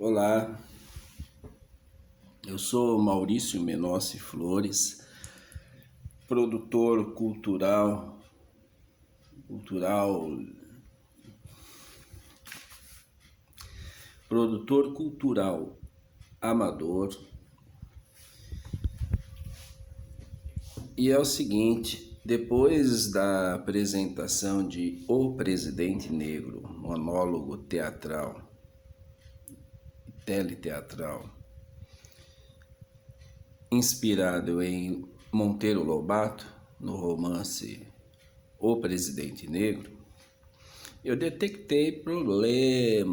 Olá, eu sou Maurício Menossi Flores, produtor cultural, produtor cultural amador. E é o seguinte, depois da apresentação de O Presidente Negro, monólogo teatral, teleteatral, inspirado em Monteiro Lobato, no romance O Presidente Negro, eu detectei problemas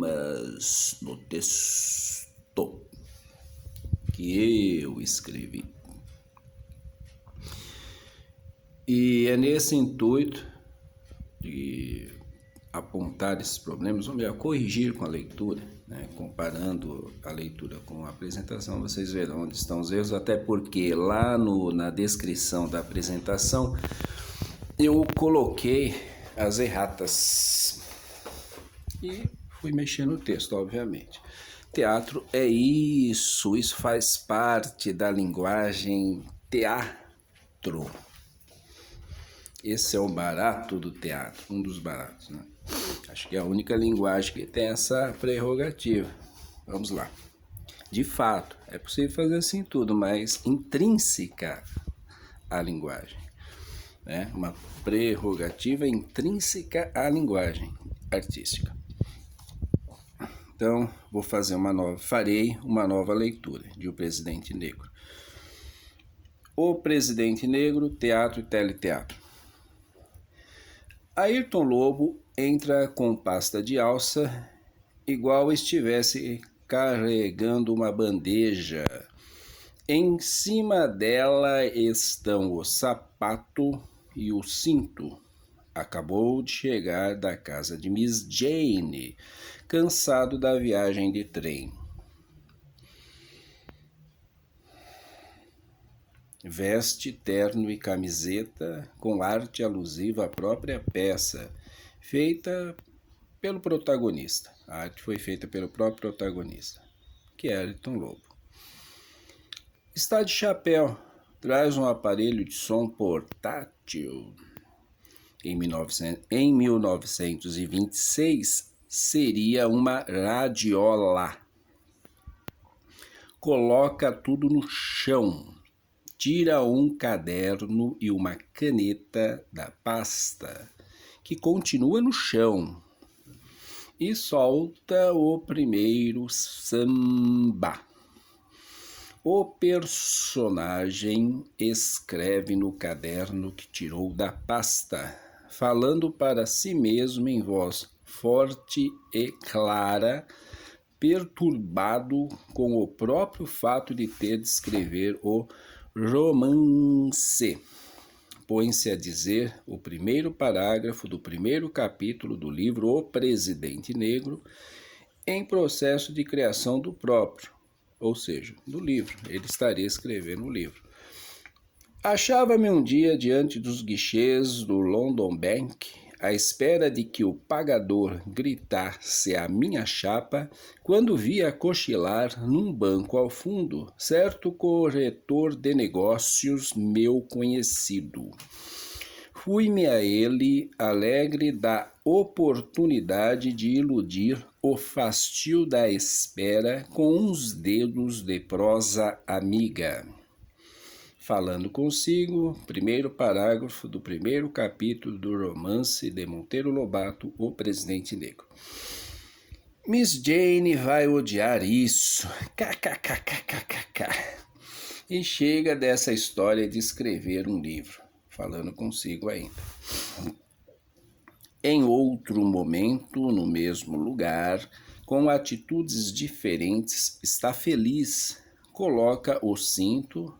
no texto que eu escrevi. E é nesse intuito de apontar esses problemas, ou melhor, corrigir com a leitura, né? Comparando a leitura com a apresentação, vocês verão onde estão os erros, até porque lá na descrição da apresentação eu coloquei as erratas e fui mexer no texto, obviamente. Teatro é isso faz parte da linguagem teatro. Esse é o barato do teatro, um dos baratos, né? Acho que é a única linguagem que tem essa prerrogativa. Vamos lá. De fato, é possível fazer assim tudo, mas intrínseca à linguagem, né? Uma prerrogativa intrínseca à linguagem artística. Então, farei uma nova leitura de O Presidente Negro. O Presidente Negro, teatro e teleteatro. Ayrton Lobo entra com pasta de alça, igual estivesse carregando uma bandeja. Em cima dela estão o sapato e o cinto. Acabou de chegar da casa de Miss Jane, cansado da viagem de trem. Veste terno e camiseta com arte alusiva à própria peça, feita pelo protagonista. A arte foi feita pelo próprio protagonista, que é Ayrton Lobo. Está de chapéu, traz um aparelho de som portátil. Em 1926, seria uma radiola. Coloca tudo no chão. Tira um caderno e uma caneta da pasta, que continua no chão, e solta o primeiro samba. O personagem escreve no caderno que tirou da pasta, falando para si mesmo em voz forte e clara, perturbado com o próprio fato de ter de escrever o romance. Põe-se a dizer o primeiro parágrafo do primeiro capítulo do livro O Presidente Negro, em processo de criação do próprio, ou seja, do livro. Ele estaria escrevendo o livro. Achava-me um dia diante dos guichês do London Bank, à espera de que o pagador gritasse a minha chapa, quando via cochilar num banco ao fundo certo corretor de negócios meu conhecido. Fui-me a ele, alegre da oportunidade de iludir o fastio da espera com uns dedos de prosa amiga. Falando consigo, primeiro parágrafo do primeiro capítulo do romance de Monteiro Lobato, O Presidente Negro. Miss Jane vai odiar isso. KKKKKK. E chega dessa história de escrever um livro. Falando consigo ainda. Em outro momento, no mesmo lugar, com atitudes diferentes, está feliz. Coloca o cinto,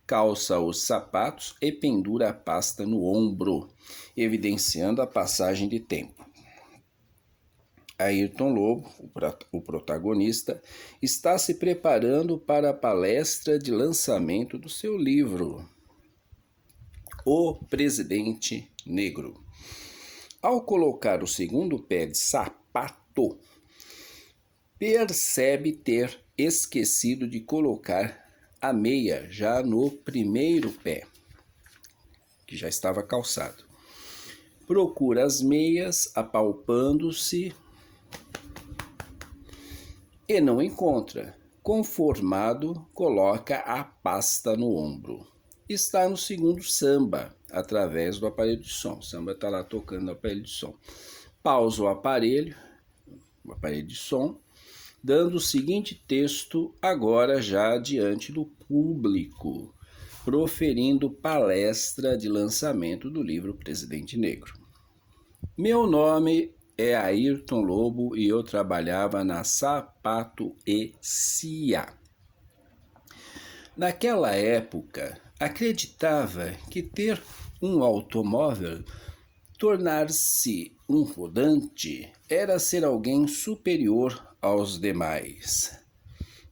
calça os sapatos e pendura a pasta no ombro, evidenciando a passagem de tempo. Ayrton Lobo, o protagonista, está se preparando para a palestra de lançamento do seu livro, O Presidente Negro. Ao colocar o segundo pé de sapato, percebe ter esquecido de colocar a meia já no primeiro pé, que já estava calçado. Procura as meias, apalpando-se, e não encontra. Conformado, coloca a pasta no ombro. Está no segundo samba, através do aparelho de som. O samba está lá tocando no aparelho de som. Pausa o aparelho de som, dando o seguinte texto, agora já diante do público, proferindo palestra de lançamento do livro Presidente Negro. Meu nome é Ayrton Lobo e eu trabalhava na Sapato e Cia. Naquela época, acreditava que ter um automóvel, tornar-se um rodante, era ser alguém superior aos demais.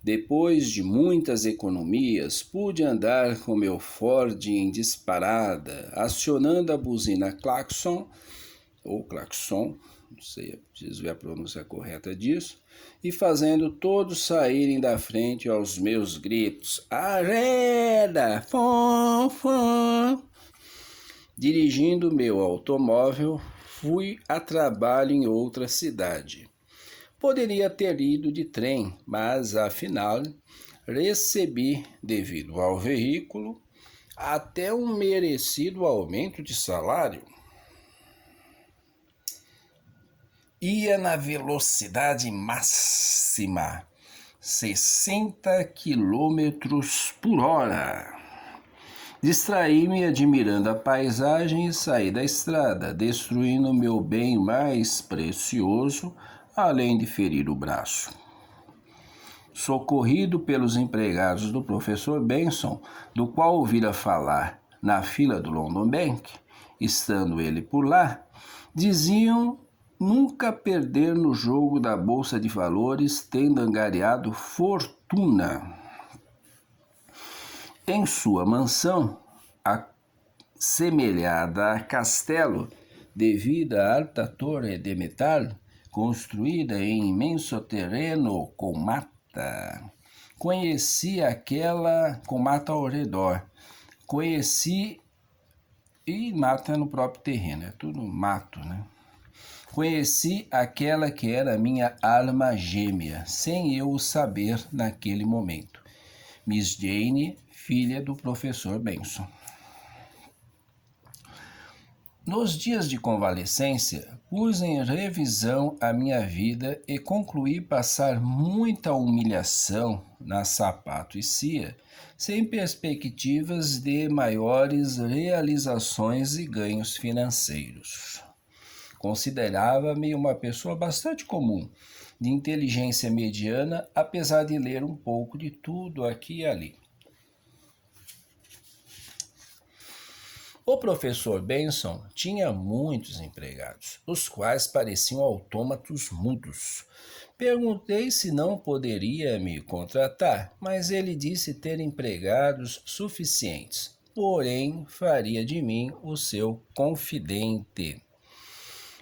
Depois de muitas economias, pude andar com meu Ford em disparada, acionando a buzina claxon, não sei, preciso ver a pronúncia correta disso, e fazendo todos saírem da frente aos meus gritos: arreda, fom, fom. Dirigindo meu automóvel, fui a trabalho em outra cidade. Poderia ter ido de trem, mas afinal recebi, devido ao veículo, até um merecido aumento de salário. Ia na velocidade máxima, 60 km por hora. Distraí-me admirando a paisagem e saí da estrada, destruindo meu bem mais precioso, além de ferir o braço. Socorrido pelos empregados do professor Benson, do qual ouvira falar na fila do London Bank, estando ele por lá, diziam nunca perder no jogo da Bolsa de Valores, tendo angariado fortuna. Em sua mansão, assemelhada a castelo, devido à alta torre de metal, construída em imenso terreno com mata. Conheci aquela com mata ao redor. E mata no próprio terreno, é tudo mato, né? Conheci aquela que era minha alma gêmea, sem eu o saber naquele momento. Miss Jane, filha do professor Benson. Nos dias de convalescência, pus em revisão a minha vida e concluí passar muita humilhação na Sapato e Cia, sem perspectivas de maiores realizações e ganhos financeiros. Considerava-me uma pessoa bastante comum, de inteligência mediana, apesar de ler um pouco de tudo aqui e ali. O professor Benson tinha muitos empregados, os quais pareciam autômatos mudos. Perguntei se não poderia me contratar, mas ele disse ter empregados suficientes, porém faria de mim o seu confidente.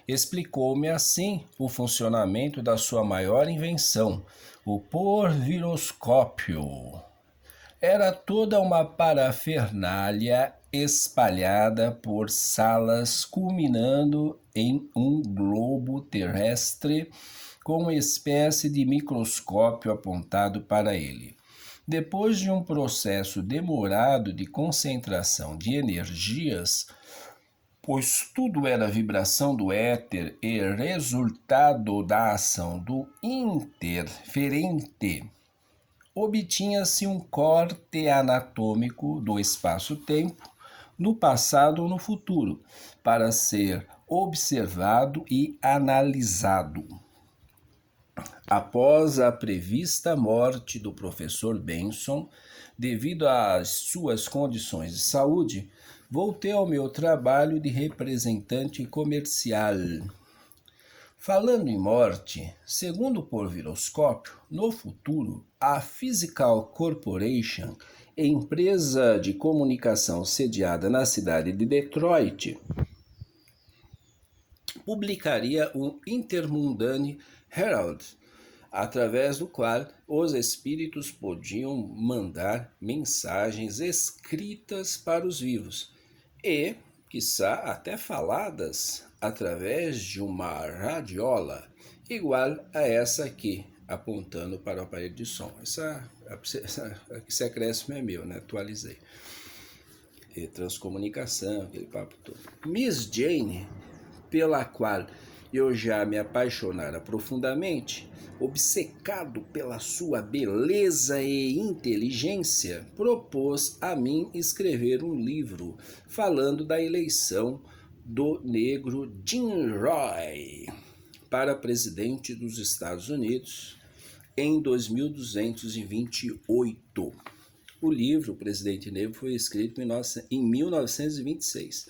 Explicou-me assim o funcionamento da sua maior invenção, o porviroscópio. Era toda uma parafernália espalhada por salas, culminando em um globo terrestre com uma espécie de microscópio apontado para ele. Depois de um processo demorado de concentração de energias, pois tudo era vibração do éter e resultado da ação do interferente, obtinha-se um corte anatômico do espaço-tempo, no passado ou no futuro, para ser observado e analisado. Após a prevista morte do professor Benson, devido às suas condições de saúde, voltei ao meu trabalho de representante comercial. Falando em morte, segundo o porviroscópio, no futuro, a Physical Corporation, empresa de comunicação sediada na cidade de Detroit, publicaria o Intermundane Herald, através do qual os espíritos podiam mandar mensagens escritas para os vivos e, quiçá, até faladas através de uma radiola igual a essa aqui, apontando para o aparelho de som. Esse acréscimo é meu, né? Atualizei. E transcomunicação, aquele papo todo. Miss Jane, pela qual eu já me apaixonara profundamente, obcecado pela sua beleza e inteligência, propôs a mim escrever um livro falando da eleição do negro Jim Roy para presidente dos Estados Unidos em 2228. O livro, O Presidente Negro, foi escrito em 1926.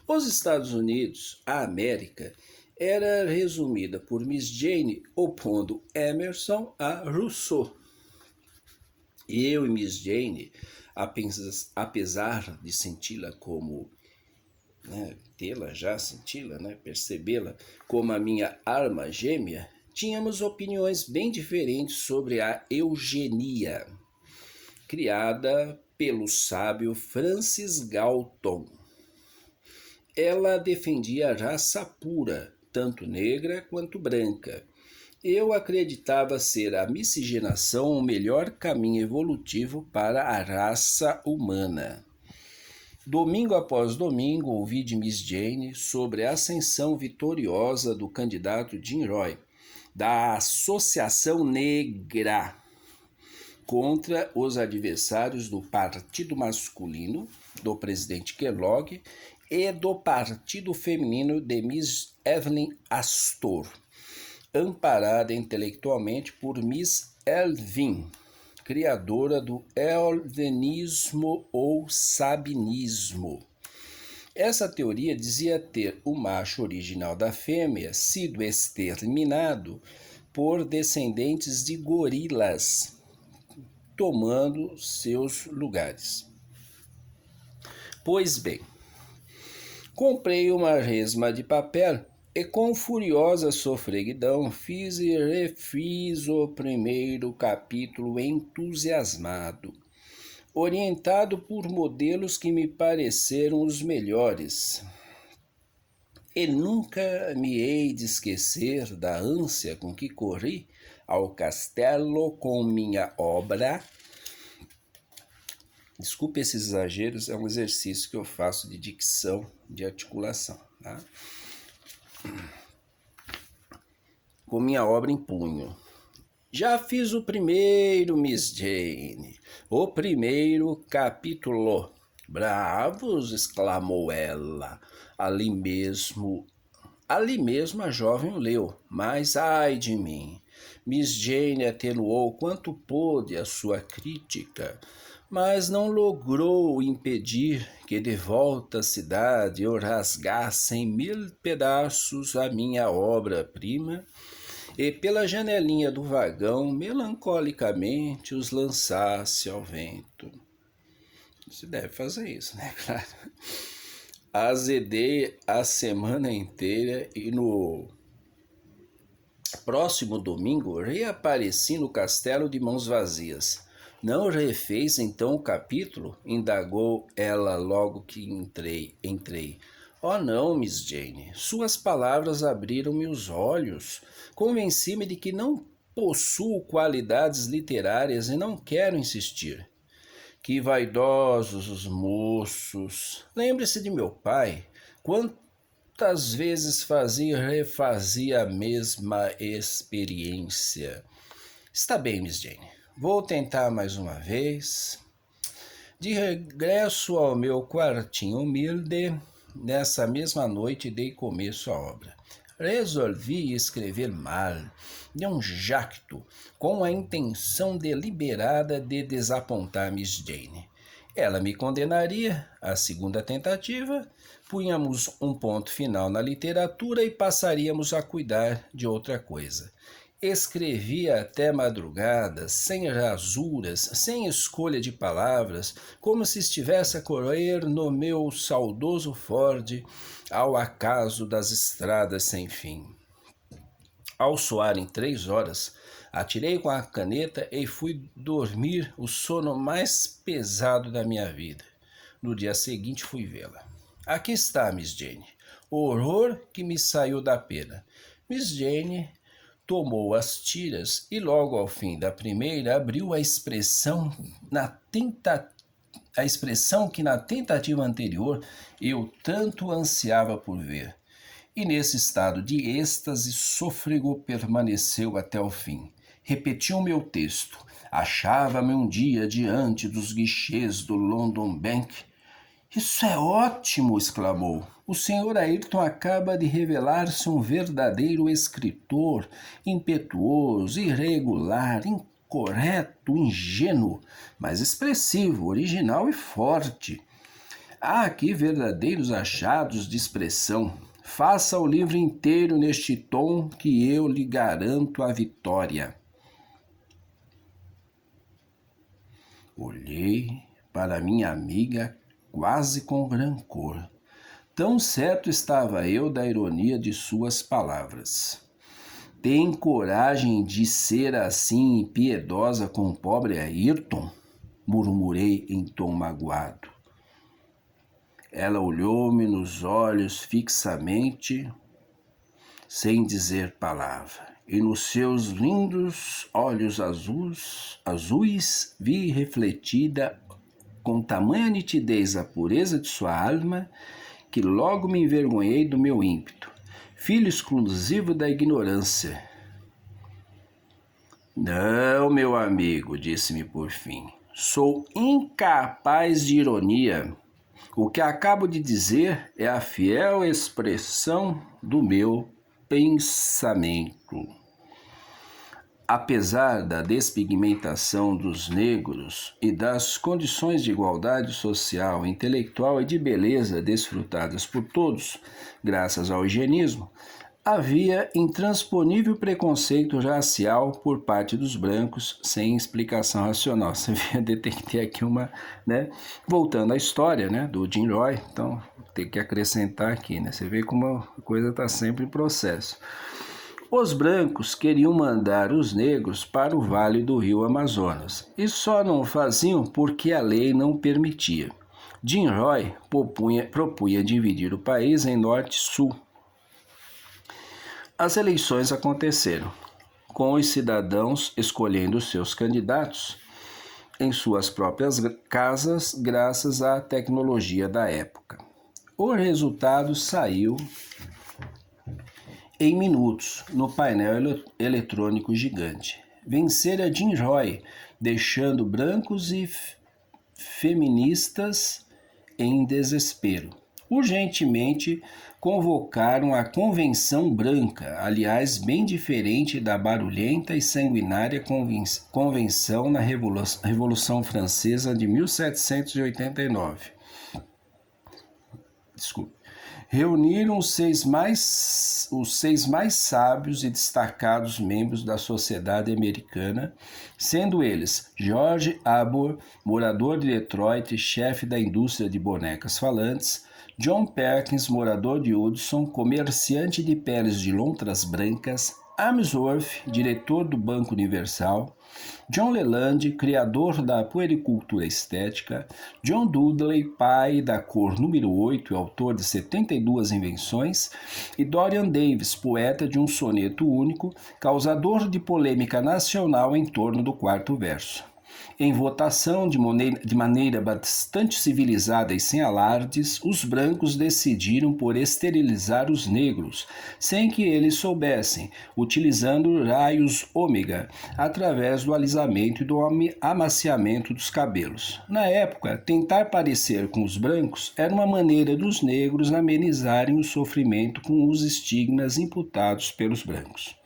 Os Estados Unidos, a América, era resumida por Miss Jane opondo Emerson a Rousseau. Eu e Miss Jane, apesar de senti-la como, tê-la já, senti-la, percebê-la como a minha alma gêmea, tínhamos opiniões bem diferentes sobre a eugenia, criada pelo sábio Francis Galton. Ela defendia a raça pura, tanto negra quanto branca. Eu acreditava ser a miscigenação o melhor caminho evolutivo para a raça humana. Domingo após domingo, ouvi de Miss Jane sobre a ascensão vitoriosa do candidato Jim Roy, da Associação Negra, contra os adversários do Partido Masculino, do presidente Kellogg, e do Partido Feminino de Miss Evelyn Astor, amparada intelectualmente por Miss Elvin, criadora do Elvenismo ou Sabinismo. Essa teoria dizia ter o macho original da fêmea sido exterminado por descendentes de gorilas, tomando seus lugares. Pois bem, comprei uma resma de papel e com furiosa sofreguidão fiz e refiz o primeiro capítulo entusiasmado, orientado por modelos que me pareceram os melhores. E nunca me hei de esquecer da ânsia com que corri ao castelo com minha obra. Desculpe esses exageros, é um exercício que eu faço de dicção, de articulação, tá? Com minha obra em punho. Já fiz o primeiro, Miss Jane, o primeiro capítulo. Bravos, exclamou ela. Ali mesmo a jovem o leu, mas ai de mim. Miss Jane atenuou quanto pôde a sua crítica, mas não logrou impedir que de volta à cidade eu rasgasse em 1000 pedaços a minha obra-prima e pela janelinha do vagão melancolicamente os lançasse ao vento. Você deve fazer isso, né? Claro. Azedei a semana inteira e no próximo domingo reapareci no castelo de mãos vazias. Não refez então o capítulo? Indagou ela logo que entrei. Oh não, Miss Jane, suas palavras abriram-me os olhos. Convenci-me de que não possuo qualidades literárias e não quero insistir. Que vaidosos os moços! Lembre-se de meu pai. Quantas vezes fazia e refazia a mesma experiência. Está bem, Miss Jane. Vou tentar mais uma vez. De regresso ao meu quartinho humilde, nessa mesma noite dei começo à obra. Resolvi escrever mal, de um jacto, com a intenção deliberada de desapontar Miss Jane. Ela me condenaria à segunda tentativa, punhamos um ponto final na literatura e passaríamos a cuidar de outra coisa. Escrevia até madrugada, sem rasuras, sem escolha de palavras, como se estivesse a correr no meu saudoso Ford ao acaso das estradas sem fim. Ao soarem 3 horas, atirei com a caneta e fui dormir o sono mais pesado da minha vida. No dia seguinte fui vê-la. Aqui está, Miss Jane. O horror que me saiu da pena. Miss Jane tomou as tiras e logo ao fim da primeira abriu a expressão que na tentativa anterior eu tanto ansiava por ver. E nesse estado de êxtase sôfrego permaneceu até o fim. Repetiu o meu texto. Achava-me um dia diante dos guichês do London Bank. Isso é ótimo! Exclamou. O Sr. Ayrton acaba de revelar-se um verdadeiro escritor, impetuoso, irregular, incorreto, ingênuo, mas expressivo, original e forte. Há aqui verdadeiros achados de expressão. Faça o livro inteiro neste tom que eu lhe garanto a vitória. Olhei para minha amiga quase com rancor. Tão certo estava eu da ironia de suas palavras. Tem coragem de ser assim impiedosa com o pobre Ayrton? Murmurei em tom magoado. Ela olhou-me nos olhos fixamente, sem dizer palavra, e nos seus lindos olhos azuis vi refletida com tamanha nitidez a pureza de sua alma, que logo me envergonhei do meu ímpeto, filho exclusivo da ignorância. Não, meu amigo, disse-me por fim, sou incapaz de ironia. O que acabo de dizer é a fiel expressão do meu pensamento. Apesar da despigmentação dos negros e das condições de igualdade social, intelectual e de beleza desfrutadas por todos, graças ao higienismo, havia intransponível preconceito racial por parte dos brancos sem explicação racional. Você vê, detectei aqui uma, né? Voltando à história, né, do Jim Roy, então tem que acrescentar aqui, né? Você vê como a coisa está sempre em processo. Os brancos queriam mandar os negros para o vale do rio Amazonas e só não faziam porque a lei não permitia. Jim Roy propunha dividir o país em norte e sul. As eleições aconteceram, com os cidadãos escolhendo seus candidatos em suas próprias casas, graças à tecnologia da época. O resultado saiu em minutos no painel eletrônico gigante. Vencera Jim Roy, deixando brancos e feministas em desespero. Urgentemente convocaram a Convenção Branca, aliás, bem diferente da barulhenta e sanguinária Convenção na Revolução Francesa de 1789. Reuniram os seis mais sábios e destacados membros da sociedade americana, sendo eles George Abbott, morador de Detroit e chefe da indústria de bonecas falantes, John Perkins, morador de Hudson, comerciante de peles de lontras brancas, Amesworth, diretor do Banco Universal, John Leland, criador da puericultura estética, John Dudley, pai da cor número 8 e autor de 72 invenções, e Dorian Davis, poeta de um soneto único, causador de polêmica nacional em torno do quarto verso. Em votação de maneira bastante civilizada e sem alardes, os brancos decidiram por esterilizar os negros, sem que eles soubessem, utilizando raios ômega, através do alisamento e do amaciamento dos cabelos. Na época, tentar parecer com os brancos era uma maneira dos negros amenizarem o sofrimento com os estigmas imputados pelos brancos.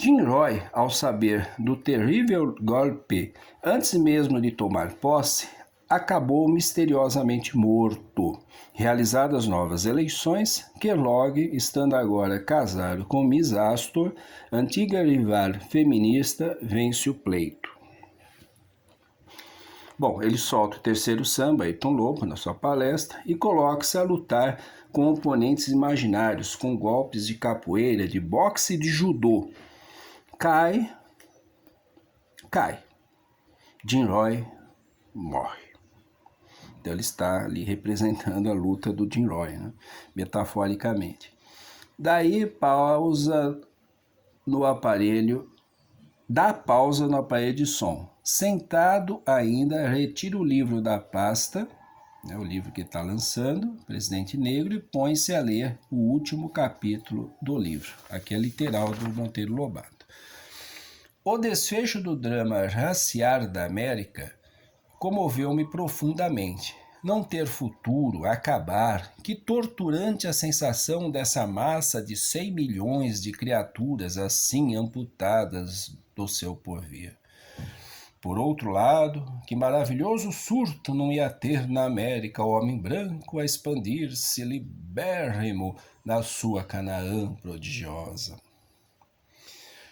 Jim Roy, ao saber do terrível golpe, antes mesmo de tomar posse, acabou misteriosamente morto. Realizadas novas eleições, Kellogg, estando agora casado com Miss Astor, antiga rival feminista, vence o pleito. Bom, ele solta o terceiro samba, Ayrton Lobo, na sua palestra, e coloca-se a lutar com oponentes imaginários, com golpes de capoeira, de boxe e de judô. Cai. Jim Roy morre. Então ele está ali representando a luta do Jim Roy, né? Metaforicamente. Daí pausa no aparelho, dá pausa no aparelho de som. Sentado ainda, retira o livro da pasta, né, o livro que está lançando, Presidente Negro, e põe-se a ler o último capítulo do livro. Aqui é literal do Monteiro Lobato. O desfecho do drama raciar da América comoveu-me profundamente. Não ter futuro, acabar, que torturante a sensação dessa massa de 100 milhões de criaturas assim amputadas do seu porvir. Por outro lado, que maravilhoso surto não ia ter na América o homem branco a expandir-se libérrimo na sua Canaã prodigiosa.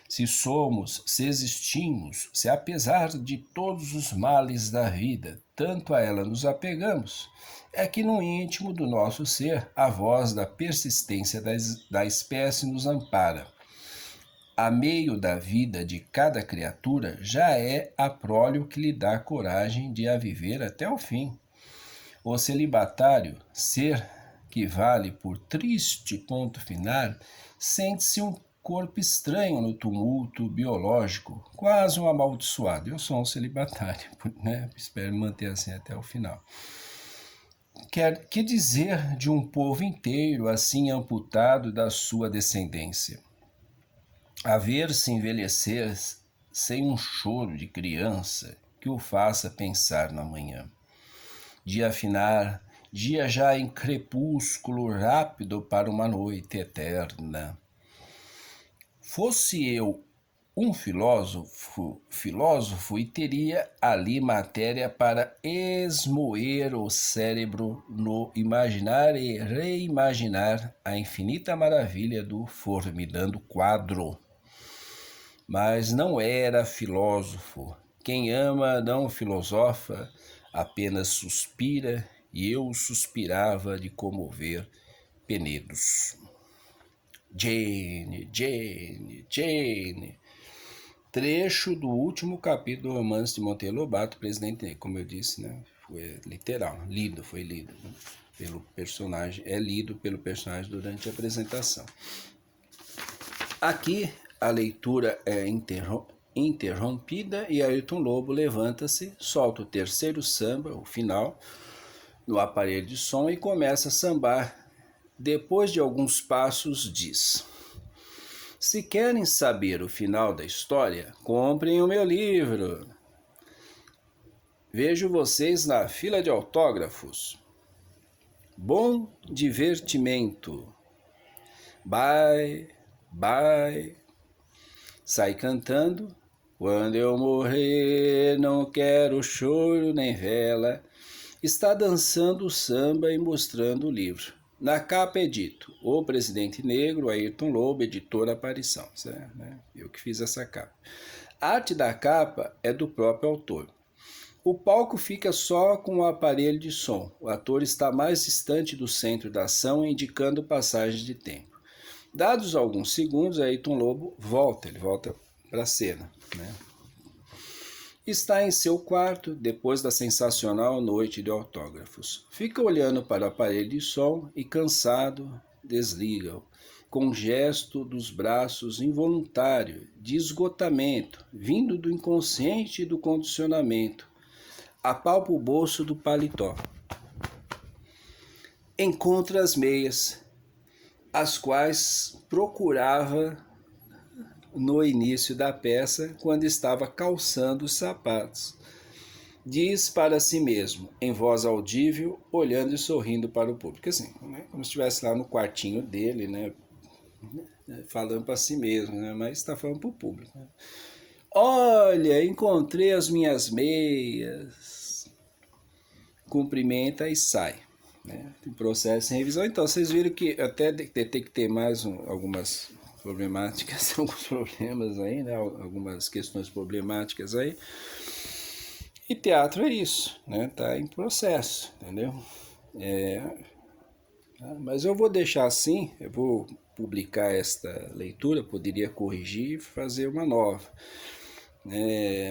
Se somos, se existimos, se apesar de todos os males da vida, tanto a ela nos apegamos, é que no íntimo do nosso ser a voz da persistência da espécie nos ampara. A meio da vida de cada criatura já é a prole que lhe dá coragem de a viver até o fim. O celibatário, ser que vale por triste ponto final, sente-se um corpo estranho no tumulto biológico, quase um amaldiçoado. Eu sou um celibatário, né? Espero manter assim até o final. Que dizer de um povo inteiro assim amputado da sua descendência? A ver-se envelhecer sem um choro de criança que o faça pensar na manhã. Dia final, dia já em crepúsculo rápido para uma noite eterna. Fosse eu um filósofo e teria ali matéria para esmoer o cérebro no imaginar e reimaginar a infinita maravilha do formidando quadro. Mas não era filósofo. Quem ama não filosofa, apenas suspira, e eu suspirava de comover Penedos. Jane. Trecho do último capítulo do romance de Monteiro Lobato, Presidente Negro. Como eu disse, né? Foi literal, foi lido, né? Pelo personagem, é lido pelo personagem durante a apresentação. Aqui a leitura é interrompida e Ayrton Lobo levanta-se, solta o terceiro samba, o final, no aparelho de som e começa a sambar. Depois de alguns passos, diz: se querem saber o final da história, comprem o meu livro. Vejo vocês na fila de autógrafos. Bom divertimento. Bye. Sai cantando. Quando eu morrer, não quero choro nem vela. Está dançando o samba e mostrando o livro. Na capa é dito: o Presidente Negro, Ayrton Lobo, editora Aparição. Certo, né? Eu que fiz essa capa. A arte da capa é do próprio autor. O palco fica só com o aparelho de som. O ator está mais distante do centro da ação, indicando passagem de tempo. Dados alguns segundos, Ayrton Lobo volta para a cena, né? Está em seu quarto, depois da sensacional noite de autógrafos. Fica olhando para o aparelho de som e, cansado, desliga-o, com um gesto dos braços involuntário, de esgotamento, vindo do inconsciente e do condicionamento. Apalpa o bolso do paletó. Encontra as meias, as quais procurava no início da peça, quando estava calçando os sapatos. Diz para si mesmo, em voz audível, olhando e sorrindo para o público. Assim, né? Como se estivesse lá no quartinho dele, né? Falando para si mesmo, né? Mas está falando para o público. Né? Olha, encontrei as minhas meias. Cumprimenta e sai. Né? Tem processo em revisão. Então, vocês viram que até tem que ter mais algumas problemáticas, alguns problemas aí, né? Algumas questões problemáticas aí. E teatro é isso, né? Tá em processo, entendeu? Mas eu vou deixar assim, eu vou publicar esta leitura, poderia corrigir e fazer uma nova.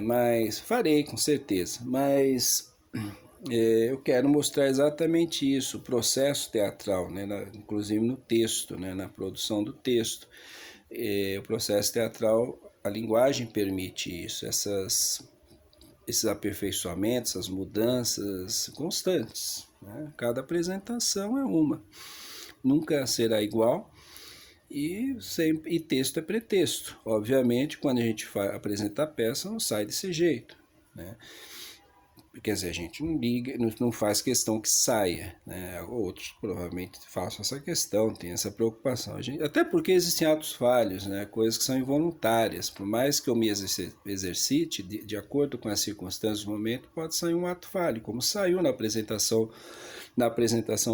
Mas farei com certeza. Mas eu quero mostrar exatamente isso, o processo teatral, né? Inclusive no texto, né? Na produção do texto. O processo teatral, a linguagem permite isso, esses aperfeiçoamentos, essas mudanças constantes. Né? Cada apresentação é uma, nunca será igual. E texto é pretexto. Obviamente, quando a gente apresenta a peça, não sai desse jeito. Né? Quer dizer, a gente não liga, não faz questão que saia. Né? Outros provavelmente façam essa questão, tem essa preocupação. Até porque existem atos falhos, né? Coisas que são involuntárias. Por mais que eu me exercite, de acordo com as circunstâncias do momento, pode sair um ato falho, como saiu na apresentação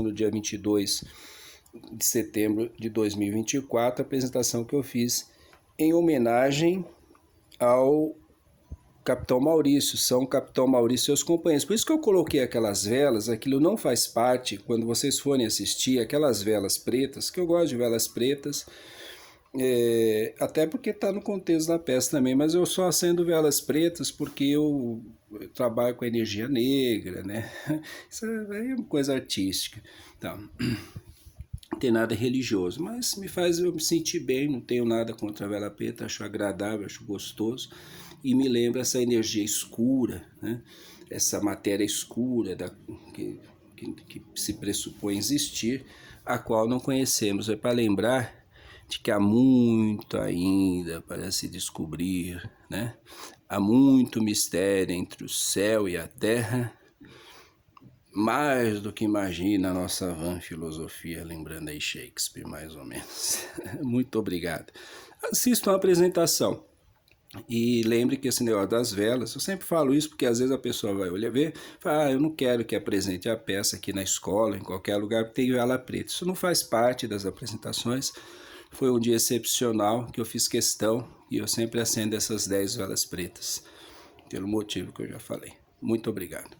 do dia 22 de setembro de 2024, a apresentação que eu fiz em homenagem ao Capitão Maurício, São Capitão Maurício e seus companheiros. Por isso que eu coloquei aquelas velas, aquilo não faz parte, quando vocês forem assistir, aquelas velas pretas, que eu gosto de velas pretas, até porque está no contexto da peça também, mas eu só acendo velas pretas porque eu trabalho com energia negra, né? Isso aí é uma coisa artística. Então, não tem nada religioso, mas me faz eu me sentir bem, não tenho nada contra a vela preta, acho agradável, acho gostoso, e me lembra essa energia escura, né? Essa matéria escura que se pressupõe existir, a qual não conhecemos. É para lembrar de que há muito ainda para se descobrir, né? Há muito mistério entre o céu e a terra, mais do que imagina a nossa vã filosofia, lembrando aí Shakespeare, mais ou menos. Muito obrigado. Assistam a apresentação. E lembre que esse negócio das velas, eu sempre falo isso porque às vezes a pessoa vai olhar, ver, fala, eu não quero que apresente a peça aqui na escola, em qualquer lugar, porque tem vela preta. Isso não faz parte das apresentações. Foi um dia excepcional que eu fiz questão e eu sempre acendo essas 10 velas pretas, pelo motivo que eu já falei. Muito obrigado.